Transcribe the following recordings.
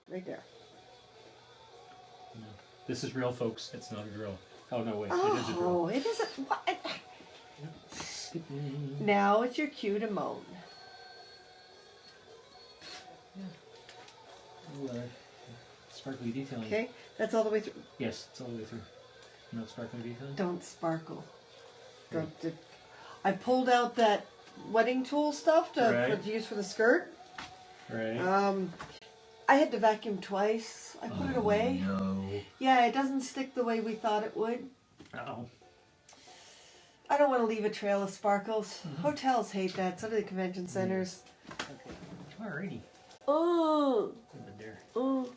Right there. No. This is real, folks. It's not a drill. Oh, no, wait. Oh, it is a drill. it isn't. What? Skipping. Now it's your cue to moan. Ooh, sparkly detailing. Okay, that's all the way through. Yes, it's all the way through. No sparkly detailing? Don't sparkle. Don't. I pulled out that wedding tool stuff to use for the skirt. Right. I had to vacuum twice. I put it away. No. Yeah, it doesn't stick the way we thought it would. Uh-oh. I don't want to leave a trail of sparkles. Hotels hate that. So do the convention centers. Okay. Alrighty. Oh. There. Oh.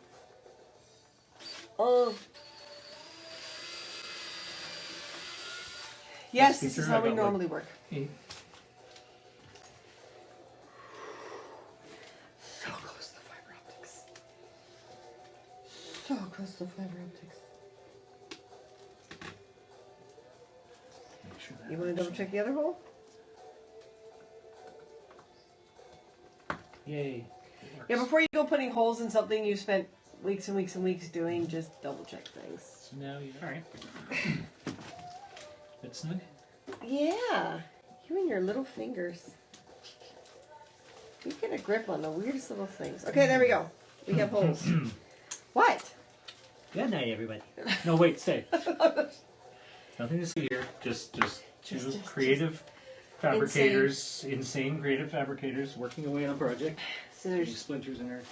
Oh. Yes, this is how we normally work. Hey. So close to the fiber optics. So close to the fiber optics. Make sure that You want to double check the other hole? Yay. Yeah, before you go putting holes in something you spent weeks and weeks and weeks doing, just double check things. So now you... Alright. Bit snug? Yeah. You and your little fingers. You get a grip on the weirdest little things. Okay, there we go. We have holes. What? Good night, everybody. No, wait, stay. Nothing to see here. Just creative fabricators, insane creative fabricators working away on a project. So there's splinters in her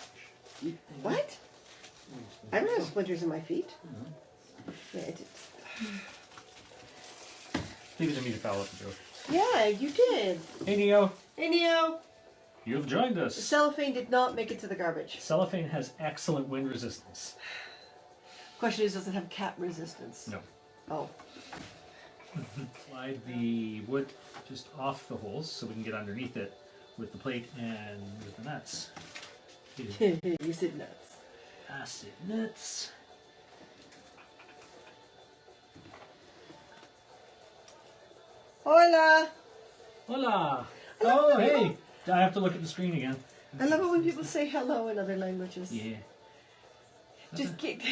feet. what? I don't have splinters in my feet. Yeah, Leave it to me to foul up the joke. yeah, you did. Hey, Neo. Hey, Neo. You've joined The us. cellophane did not make it to the garbage. Cellophane has excellent wind resistance. Question is, does it have cat resistance? No. Oh. Slide the wood just off the holes so we can get underneath it with the plate and with the nuts. You said nuts. I said nuts. Hola. Hola. Oh, hey. I have to look at the screen again. I love it when people say hello in other languages. Yeah. Just kick.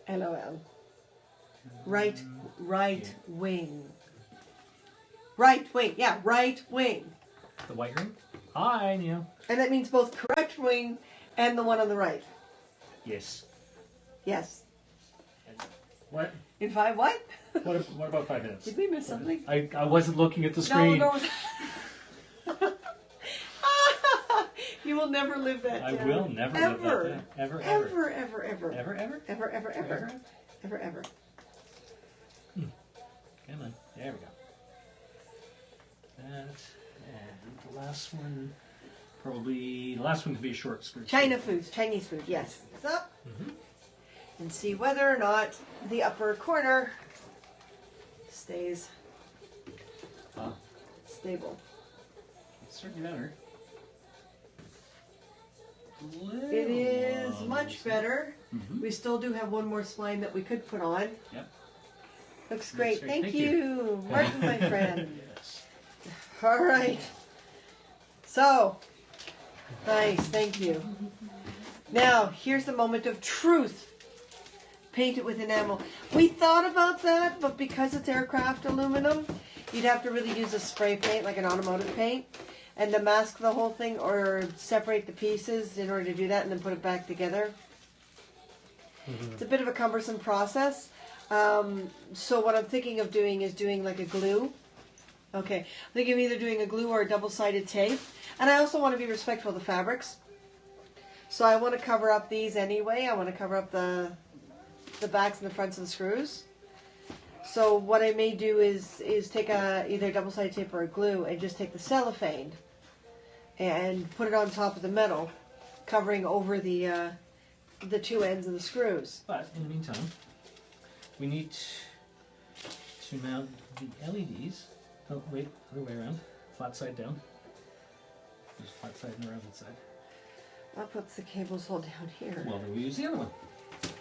LOL. Right wing. Right wing. Yeah, right wing. The white ring? Hi, Neo. And that means both correct wing and the one on the right. Yes. Yes. What? In 5 what? What about 5 minutes? Did we miss something? I wasn't looking at the screen. No. You will never live that down. I will never live that down. Ever. Ever. Come on. There we go. That, and the last one, probably, the last one could be a short skirt. Chinese food, yes. Up. And see whether or not the upper corner stays stable. It's certainly better. It is much better. We still do have one more spline that we could put on. Yep. Looks great. Thank you, Martin, my friend. Yes. All right. So, nice. Thank you. Now, here's the moment of truth. Paint it with enamel. We thought about that, but because it's aircraft aluminum, you'd have to really use a spray paint, like an automotive paint, and to mask the whole thing or separate the pieces in order to do that and then put it back together. It's a bit of a cumbersome process. So what I'm thinking of doing is doing like a glue. Okay, I'm thinking of either doing a glue or a double-sided tape. And I also want to be respectful of the fabrics. So I want to cover up these anyway. I want to cover up the backs and the fronts of the screws. So what I may do is take either a double-sided tape or a glue and just take the cellophane and put it on top of the metal, covering over the two ends of the screws. But in the meantime, we need to mount the LEDs. Oh, wait, other way around. Flat side down. There's flat side and the rounded side. That puts the cables all down here. Well, then we use the other one.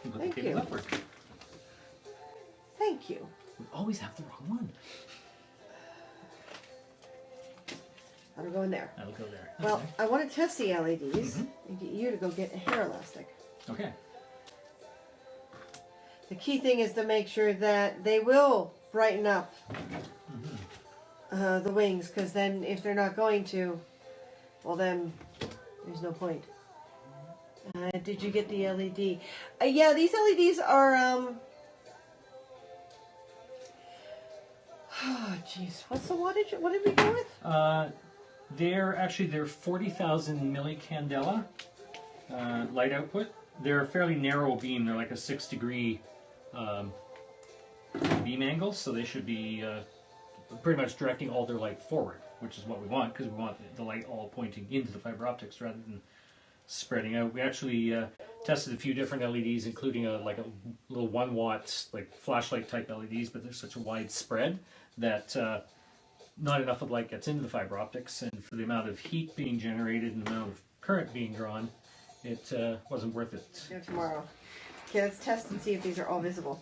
We put Thank the cables you. upward. Thank you. We always have the wrong one. That'll go in there. That'll go there. Well, Okay. I want to test the LEDs and get you to go get a hair elastic. Okay. The key thing is to make sure that they will brighten up the wings, because then if they're not going to, well then there's no point. Did you get the LED? Yeah, these LEDs are oh jeez, what's the wattage? What did we go with? They're 40,000 millicandela light output. They're a fairly narrow beam. They're like a 6-degree beam angle, so they should be pretty much directing all their light forward, which is what we want, because we want the light all pointing into the fiber optics rather than spreading out. We actually tested a few different LEDs, including a little 1 watt like flashlight type LEDs, but there's such a wide spread that not enough of light gets into the fiber optics, and for the amount of heat being generated and the amount of current being drawn, it wasn't worth it. Go tomorrow. Okay, let's test and see if these are all visible.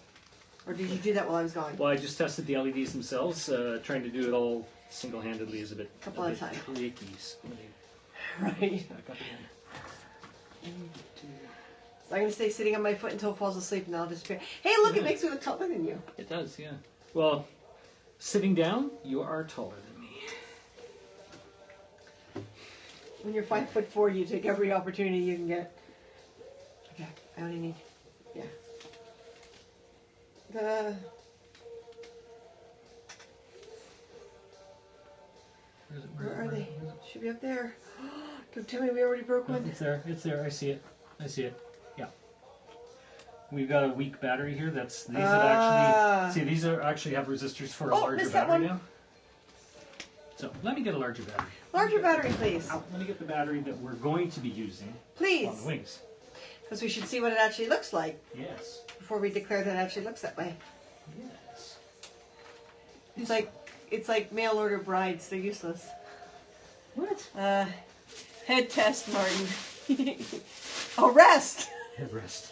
Or did you do that while I was gone? Well, I just tested the LEDs themselves. Trying to do it all single-handedly is a bit Couple at a time. tricky. Right. So I'm going to stay sitting on my foot until it falls asleep, and then I'll disappear. Hey, look, it makes me look taller than you. It does, yeah. Well, sitting down, you are taller than me. When you're 5'4", you take every opportunity you can get. Okay, I only need, yeah. Where are they? Should be up there. Don't tell me we already broke one. It's there. It's there. I see it. I see it. Yeah. We've got a weak battery here. These actually have resistors for a larger missed that battery one. now. So let me get a larger battery. Larger battery, please. Let me get the battery that we're going to be using Please. on the wings. Because we should see what it actually looks like Yes. before we declare that it actually looks that way. Yes. It's like mail order brides. They're useless. What? Head test, Martin. Oh, rest. Headrest.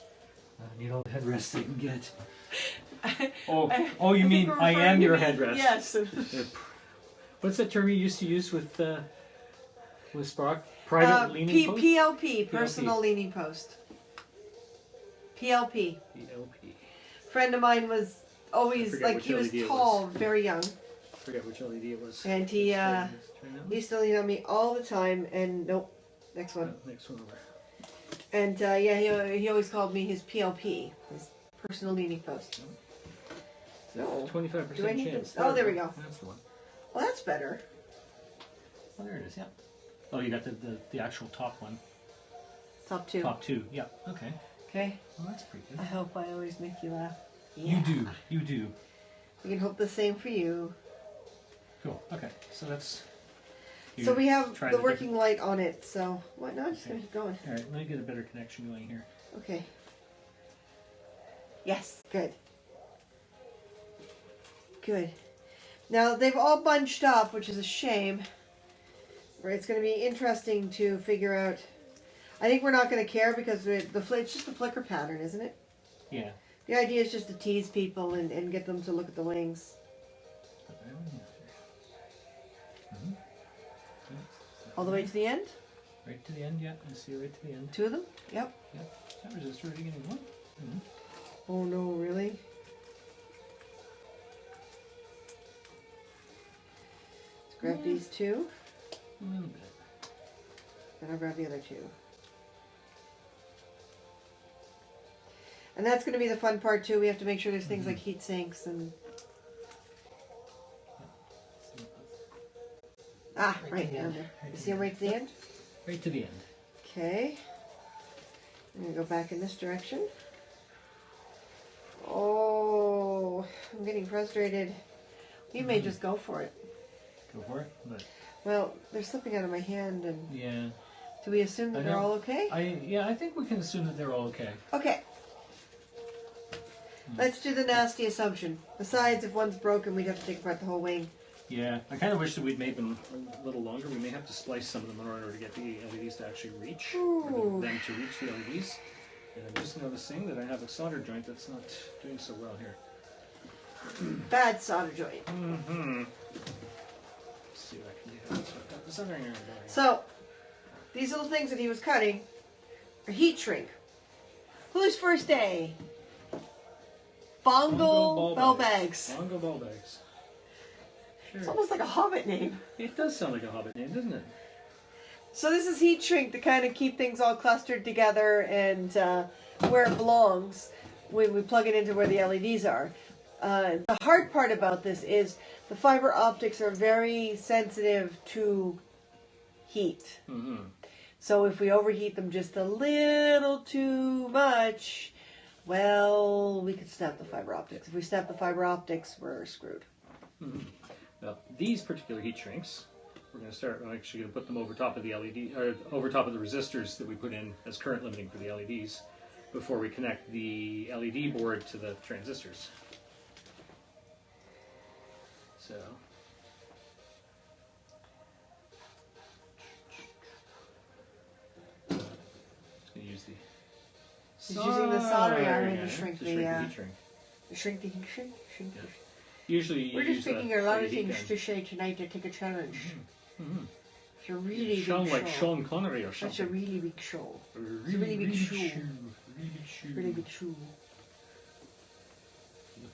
I need all the headrests I can get. I You mean I am your headrest? Yes. What's that term you used to use with Sprock? Private leaning post? PLP, personal leaning post. PLP. PLP. Friend of mine was always he was tall, very young, I forget which LED it was. and he used to lean on me all the time. And nope, next one. Next one over. And he always called me his PLP, his personal leaning post. So 25% do I need chance. to? Oh, there we go. That's the one. Well, that's better. Oh, there it is. Yeah. Oh, you got the actual top one. Top two. Top two. Yeah. Okay. Okay. Well, that's pretty good. I hope I always make you laugh. You do. You do. We can hope the same for you. Cool. Okay. So that's. So we have the working light on it. So why not? Just gonna keep going. All right. Let me get a better connection going here. Okay. Yes. Good. Good. Now they've all bunched up, which is a shame. It's going to be interesting to figure out. I think we're not going to care because it's just a flicker pattern, isn't it? Yeah. The idea is just to tease people and get them to look at the wings. All the way to the end? Right to the end, yeah. I see right to the end. Two of them? Yep. Yep. That resistor already getting one. Oh no, really? Let's grab these two. A little bit. Then I'll grab the other two. And that's going to be the fun part too. We have to make sure there's things like heat sinks and... right down there. You see them right to the end? Right to the end. Okay. I'm going to go back in this direction. Oh, I'm getting frustrated. You may just go for it. Go for it. But well, they're slipping out of my hand, and yeah. Do we assume that they're all okay? I think we can assume that they're all okay. Okay. Let's do the nasty assumption. Besides, if one's broken, we'd have to take apart the whole wing. Yeah, I kind of wish that we'd made them a little longer. We may have to splice some of them in order to get the LEDs to actually reach, or them to reach the LEDs. And I'm just noticing that I have a solder joint that's not doing so well here. Bad solder joint. Mm-hmm. Let's see what I can do. So, these little things that he was cutting are heat shrink. Whose first day? Bongo ball bags. Bongo ball bags. Sure. It's almost like a Hobbit name. It does sound like a Hobbit name, doesn't it? So this is heat shrink to kind of keep things all clustered together and where it belongs when we plug it into where the LEDs are. The hard part about this is the fiber optics are very sensitive to heat. Mm-hmm. So if we overheat them just a little too much, well, we could snap the fiber optics. If we snap the fiber optics, we're screwed. Mm-hmm. Now, these particular heat shrinks, we're actually going to put them over top of the LED, or over top of the resistors that we put in as current limiting for the LEDs before we connect the LED board to the transistors. So, I'm just going to use the He's using the soldering iron to shrink to the heat shrink. Shrink the heat shrink. Yeah. Usually, we're just picking a lot of things gun. to say tonight to take a challenge. Mm-hmm. It's a really big sound like show. Sean Connery or something. That's a really big show. It's a really big show. Really Really big show. Look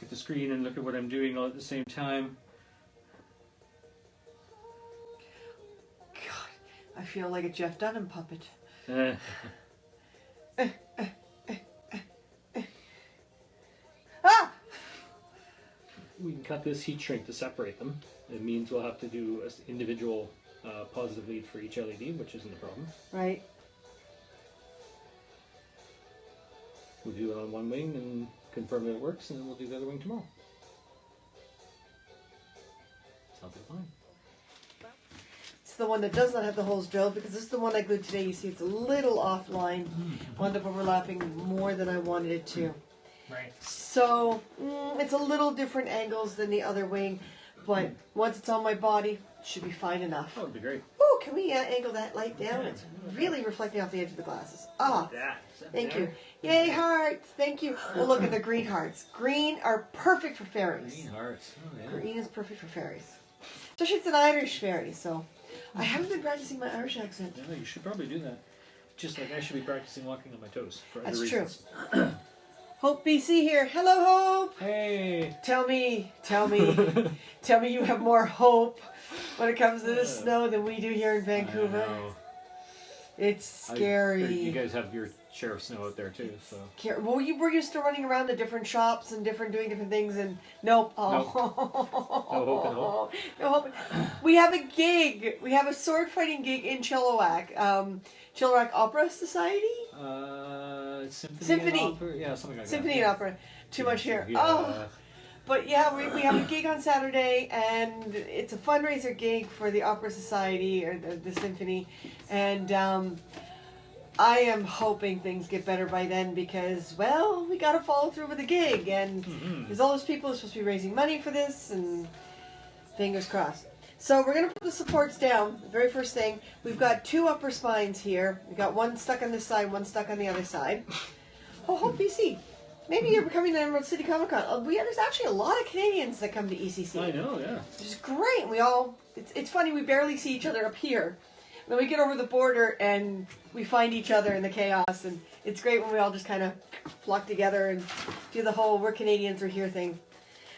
at the screen and look at what I'm doing all at the same time. God, I feel like a Jeff Dunham puppet. Ah! We can cut this heat shrink to separate them. It means we'll have to do an individual positive lead for each LED, which isn't a problem. Right. We'll do it on one wing and confirm that it works, and then we'll do the other wing tomorrow. Sounds like fine. It's the one that does not have the holes drilled because this is the one I glued today. You see it's a little offline. Wound up overlapping more than I wanted it to. Right. So it's a little different angles than the other wing, but once it's on my body, it should be fine enough. That would be great. Oh, can we angle that light down? It's really reflecting off the edge of the glasses. Ah, thank you. Yay, hearts. Thank you. Oh, look at the green hearts. Green are perfect for fairies. Green hearts. Oh, yeah. Green is perfect for fairies. Especially it's an Irish fairy, so I haven't been practicing my Irish accent. Yeah, you should probably do that. Just like I should be practicing walking on my toes for other That's reasons. true. Hope BC here. Hello, Hope. Hey. Tell me you have more hope when it comes to the snow than we do here in Vancouver. I know. It's scary. You guys have your share of snow out there too, so. Well, we're used to running around to different shops and doing different things, and nope. Oh. No hope and hope. No hope. We have a gig. We have a sword fighting gig in Chilliwack. Chilliwack Opera Society? Symphony. And opera? Yeah, something like Symphony that. and opera. Too much here. Yeah. Oh. But yeah, we have a gig on Saturday, and it's a fundraiser gig for the Opera Society or the Symphony, and I am hoping things get better by then because, well, we got to follow through with the gig, and there's all those people who are supposed to be raising money for this, and fingers crossed. So we're going to put the supports down. The very first thing, we've got two upper spines here. We've got one stuck on this side, one stuck on the other side. Oh, hope BC. Maybe you're coming to Emerald City Comic Con. There's actually a lot of Canadians that come to ECC. I know, yeah. Which is great. It's funny, we barely see each other up here. Then we get over the border and we find each other in the chaos, and it's great when we all just kind of flock together and do the whole "we're Canadians, we're here" thing.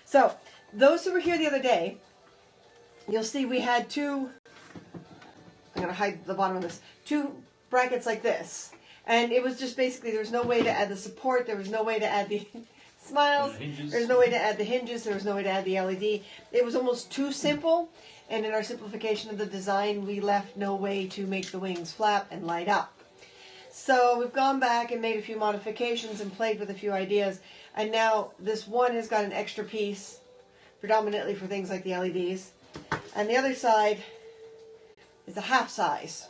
So, those who were here the other day, you'll see we had two, I'm going to hide the bottom of this, two brackets like this. And it was just basically, there was no way to add the support, there was no way to add the smiles, there was no way to add the hinges, there was no way to add the LED. It was almost too simple, and in our simplification of the design, we left no way to make the wings flap and light up. So we've gone back and made a few modifications and played with a few ideas, and now this one has got an extra piece, predominantly for things like the LEDs, and the other side is a half size,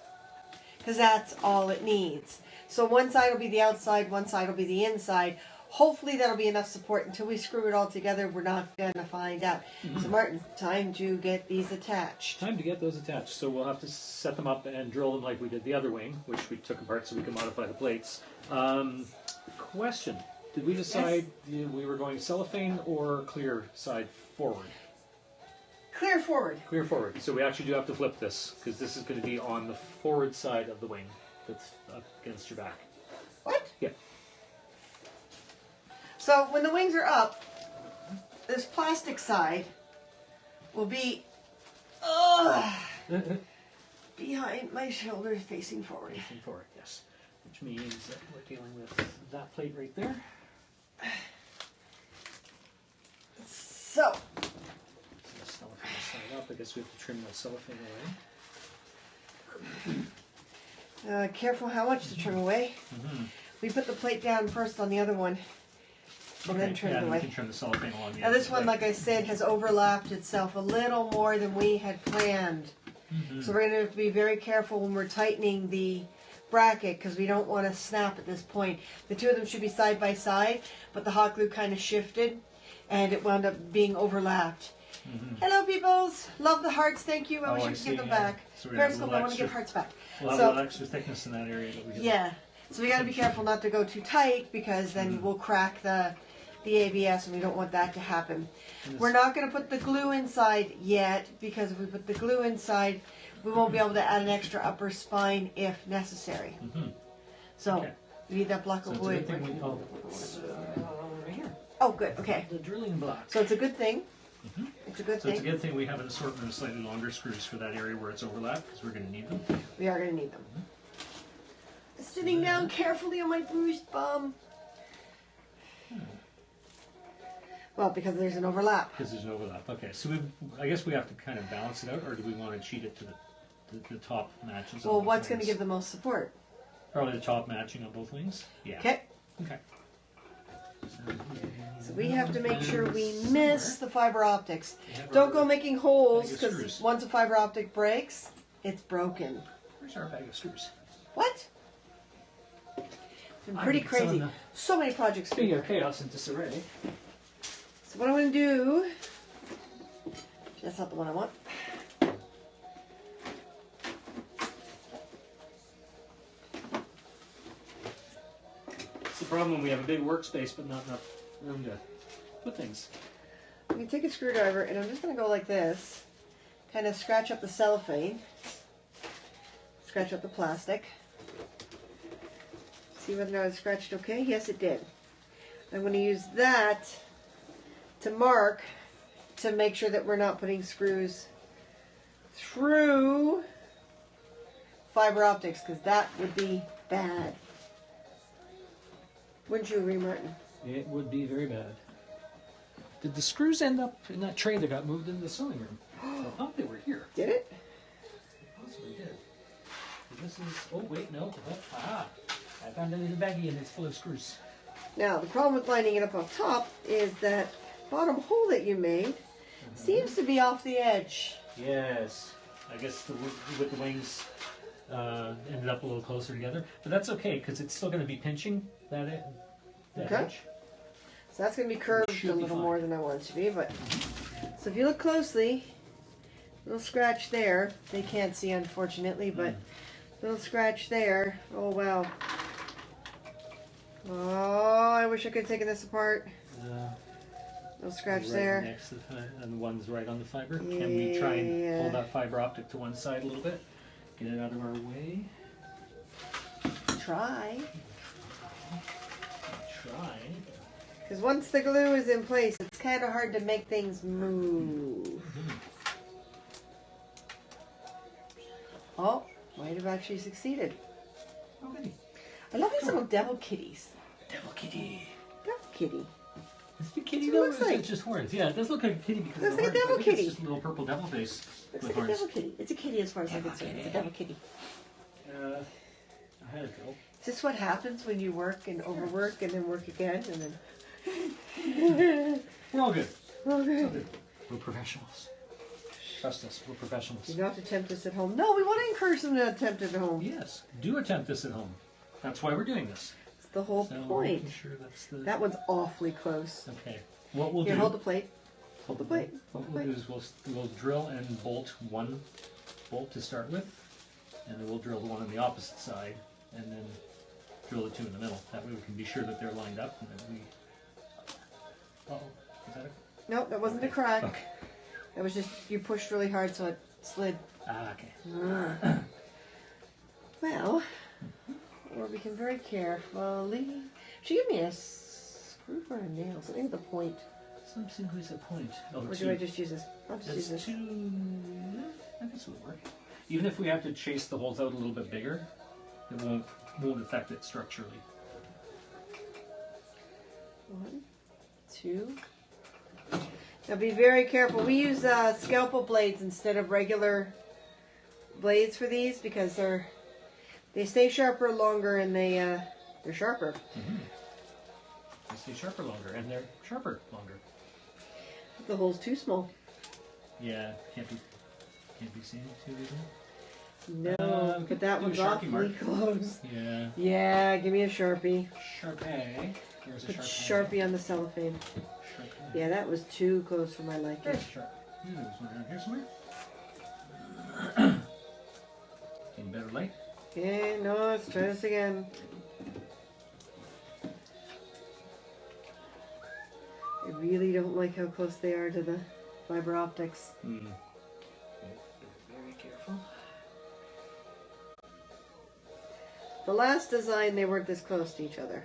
because that's all it needs. So one side will be the outside, one side will be the inside. Hopefully that'll be enough support. Until we screw it all together, we're not going to find out. So Martin, time to get these attached. Time to get those attached. So we'll have to set them up and drill them like we did the other wing, which we took apart so we can modify the plates. Question. Did we decide we were going cellophane or clear side forward? Clear forward. Clear forward. So we actually do have to flip this, because this is going to be on the forward side of the wing that's up against your back. What? Yeah. So when the wings are up, this plastic side will be behind my shoulders, facing forward. Facing forward, yes. Which means that we're dealing with that plate right there. So, The cellophane side up. I guess we have to trim that cellophane away. careful how much to trim away. Mm-hmm. We put the plate down first on the other one, and then trim it You away. can trim the cellophane along the Now edge this of one, the like I said, has overlapped itself a little more than we had planned. Mm-hmm. So we're going to have to be very careful when we're tightening the bracket because we don't want to snap at this point. The two of them should be side by side, but the hot glue kind of shifted and it wound up being overlapped. Mm-hmm. Hello, peoples. Love the hearts. Thank you. I wish I could see, give them yeah. back. So we have a Periscope, little I want to give extra- hearts back. We'll have a little extra thickness in that area that we can. Yeah. So we got to be careful not to go too tight because then we'll crack the ABS and we don't want that to happen. We're not going to put the glue inside yet because if we put the glue inside, we won't be able to add an extra upper spine if necessary. Mm-hmm. So Okay. we need that block So of it's a wood. good thing we, right here. Oh, good. Okay. The drilling block. So it's a good thing. Mm-hmm. It's a good So thing. it's a good thing we have an assortment of slightly longer screws for that area where it's overlapped because we're going to need them. We are going to need them. Sitting down carefully on my bruised bum. Well, because there's an overlap. Because there's an overlap. Okay, so I guess we have to kind of balance it out, or do we want to cheat it to the top matches? Well, on both what's going to wings? give the most support? Probably the top matching on both wings. Yeah. Okay. Okay. So we have to make sure we miss the fiber optics. We have Don't our go making holes bag of because screws. once a fiber optic breaks, it's broken. Where's our bag of screws? What? It's been pretty It's on crazy. the- So many projects. Speaking of chaos and disarray. So what I'm going to do, that's not the one I want. It's the problem when we have a big workspace but not enough room to put things. I'm going to take a screwdriver and I'm just going to go like this, kind of scratch up the cellophane, scratch up the plastic. See whether or not it scratched okay? Yes, it did. I'm going to use that to mark to make sure that we're not putting screws through fiber optics because that would be bad. Wouldn't you agree, Martin? It would be very bad. Did the screws end up in that tray that got moved into the sewing room? I thought they were here. Did it? They possibly did. This is. Oh wait, no. Ah, I found a little baggie and it's full of screws. Now, the problem with lining it up on top is that bottom hole that you made seems to be off the edge. Yes. I guess with the wings ended up a little closer together, but that's okay because it's still going to be pinching that Okay. edge. So that's going to be curved should a be little fine. more than I want it to be. But so if you look closely, little scratch there. They can't see, unfortunately, but little scratch there. Oh, wow. Oh, I wish I could have taken this apart. Little scratch right there. next to the and one's right on the fiber. Can we try and Yeah. pull that fiber optic to one side a little bit? Get it out of our way. Try. Try. Because once the glue is in place, it's kind of hard to make things move. Oh, might have actually succeeded. Oh, goody. I love these little devil kitties. Devil kitty. Devil kitty. Is it a kitty That's though? what it or looks is like. it just horns? Yeah, it does look like a kitty because Looks of the like a horns. devil I think kitty. It's just a little purple devil face Looks with like horns. a devil kitty. It's a kitty as far as I'm concerned. It's a devil kitty. I had a go. Is this what happens when you work and overwork and then work again and then... We're all good. Oh, It's all good. good. We're professionals. Trust us. We're professionals. Do not attempt this at home. No, we want to encourage them to attempt it at home. Yes. Do attempt this at home. That's why we're doing this. It's the whole So point. making sure that's the. That one's awfully close. Okay. What we'll Here, do. hold the plate. Hold the plate. What we'll do is we'll drill and bolt one bolt to start with, and then we'll drill the one on the opposite side, and then drill the two in the middle. That way we can be sure that they're lined up, and then we. Uh-oh. Is that a... No, that wasn't a crack. Okay. That was just, you pushed really hard so it slid. Ah, okay. Well, or we can very carefully. She gave me a screw for her nails. I think the point. Some simply a point. Oh, Or do I just use this? I'll just use this. I guess it would work. Even if we have to chase the holes out a little bit bigger, it won't affect it structurally. 1, 2. Now be very careful. We use scalpel blades instead of regular blades for these because they stay sharper longer and they're sharper. Mm-hmm. They stay sharper longer and they're sharper longer. The hole's too small. Yeah, can't be seen too easily. No, but that one's awfully close. Yeah. Yeah, give me a Sharpie. Sharpie. There's a Put Sharpie on the cellophane. Sharpie. Yeah, that was too close for my liking. There's sharp. There's one around here somewhere. Any better light? Okay, no, let's try this again. I really don't like how close they are to the fiber optics. Mm. Very careful. The last design, they weren't this close to each other.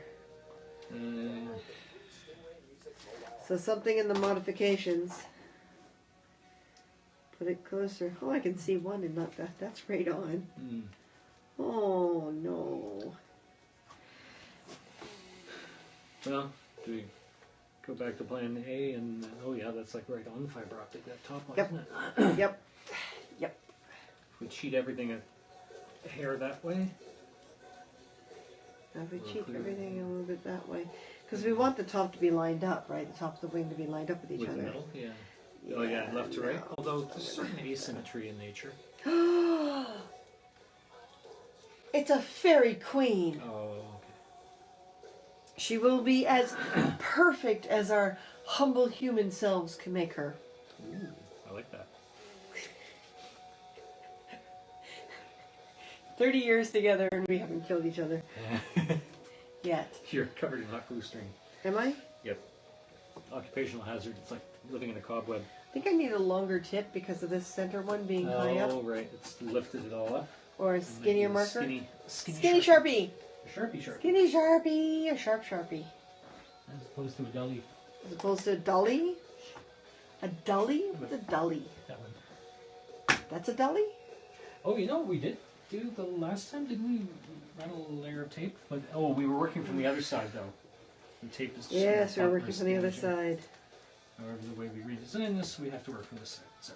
So something in the modifications put it closer. Oh, I can see one and not that. That's right on. Mm. Oh, no. Well, do we go back to plan A and oh yeah, that's like right on the fiber optic, that top one, Yep. isn't it? Yep. Yep. If we cheat everything a hair that way. Now if we cheat everything a little bit that way. Because we want the top to be lined up, right? The top of the wing to be lined up with each With other. the middle, yeah. Oh yeah, left to right. no. Although there's certain asymmetry in nature. It's a fairy queen. Oh, okay. She will be as perfect as our humble human selves can make her. Ooh, I like that. 30 years together and we haven't killed each other yet. You're covered in hot glue string. Am I? Yep. Occupational hazard. It's like living in a cobweb. I think I need a longer tip because of this center one being high up. Oh, right. It's lifted it all up. Or a skinnier marker. Skinny Sharpie. Sharpie. Skinny Sharpie. A sharp Sharpie. As opposed to a dolly. As opposed to a dolly? A dolly? What's a dolly? That one. That's a dolly? Oh, you know what we did do the last time? Didn't we run a layer of tape? But oh, we were working from the other side though. The tape is. Yes, we're working from the other side. However, the way we redesign this, we have to work from this side. So.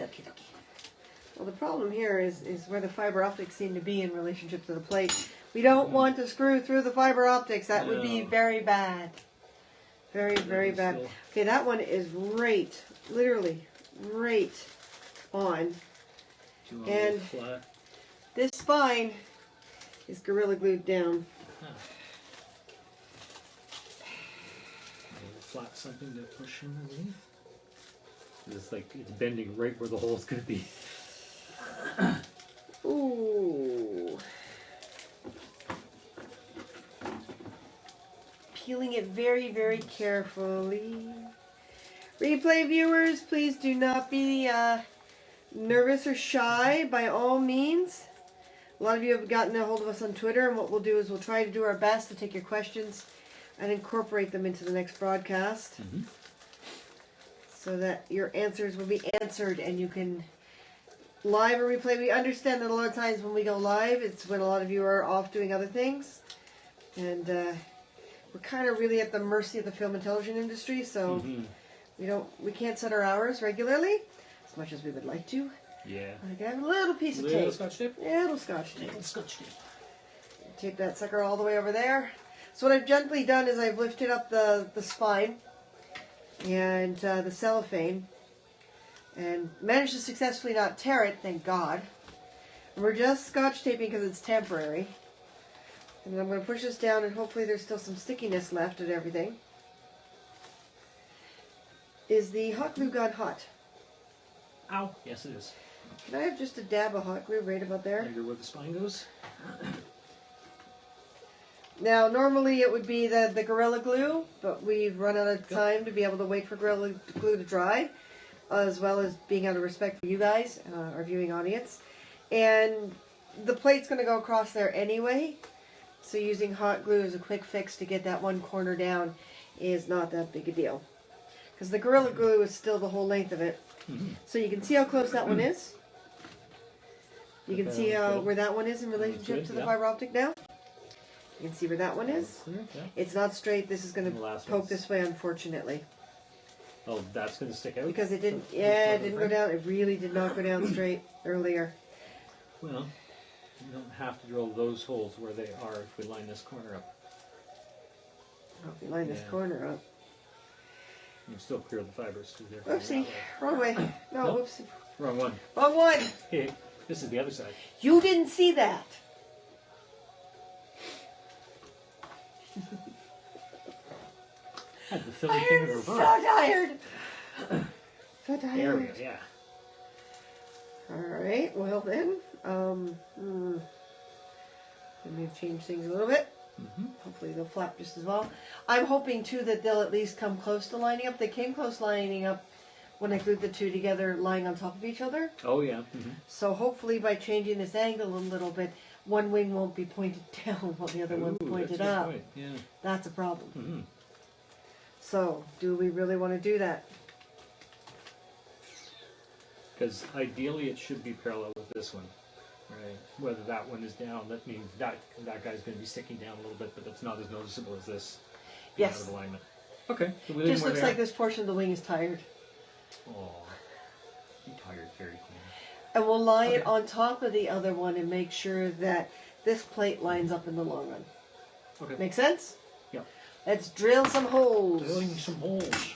Okay. Well, the problem here is where the fiber optics seem to be in relationship to the plate. We don't want to screw through the fiber optics. That would be very bad. Very, very bad. Still. Okay, that one is right, literally right on. And flat. this spine is Gorilla Glued down. Huh. Flat something to push in underneath. It's like it's bending right where the hole's going to be. Ooh. Peeling it very, very carefully. Replay viewers, please do not be nervous or shy by all means. A lot of you have gotten a hold of us on Twitter, and what we'll do is we'll try to do our best to take your questions and incorporate them into the next broadcast. Mm-hmm. So that your answers will be answered and you can live or replay. We understand that a lot of times when we go live, it's when a lot of you are off doing other things. And we're kind of really at the mercy of the film and television industry, so we can't set our hours regularly as much as we would like to. Yeah. I can have a little piece of Little tape. Scotch tape? Yeah, little Scotch tape. Little Scotch tape. Tape that sucker all the way over there. So what I've gently done is I've lifted up the spine and the cellophane and managed to successfully not tear it, thank God. And we're just Scotch taping because it's temporary. And then I'm going to push this down and hopefully there's still some stickiness left and everything. Is the hot glue gone hot? Ow. Yes, it is. Can I have just a dab of hot glue right about there? Under where the spine goes. Now, normally it would be the Gorilla Glue, but we've run out of time to be able to wait for Gorilla Glue to dry, as well as being out of respect for you guys, our viewing audience. And the plate's going to go across there anyway, so using hot glue as a quick fix to get that one corner down is not that big a deal. Because the Gorilla Glue is still the whole length of it. So you can see how close that one is. You can see where that one is in relationship to the fiber optic now. You can see where that one is. It's not straight. This is going to poke this way, unfortunately. Oh, that's going to stick out? Because it didn't, it didn't go down. It really did not go down straight earlier. Well, you don't have to drill those holes where they are if we line this corner up. Oh, if we line this corner up. You can still clear the fibers through there. Oopsie, wrong way. No, Nope. oopsie. Wrong one. Wrong one. Hey, this is the other side. You didn't see that. Had the filling thing in reverse. So tired. So tired. There we go, yeah. Alright, well then, let me change things a little bit. Hopefully they'll flap just as well. I'm hoping too that they'll at least come close to lining up. They came close lining up when I glued the two together, lying on top of each other. Oh yeah. So hopefully by changing this angle a little bit, one wing won't be pointed down while the other one's pointed up. Right. Yeah. That's a problem. So, do we really want to do that? Because ideally it should be parallel with this one, right? Whether that one is down, that means that guy's going to be sticking down a little bit, but that's not as noticeable as this. Yes. Out of alignment. Okay. So we Just looks like this portion of the wing is tired. Oh, you tired very clean. And we'll lie it on top of the other one and make sure that this plate lines up in the long run. Okay. Make sense? Yeah. Let's drill some holes. Drilling some holes.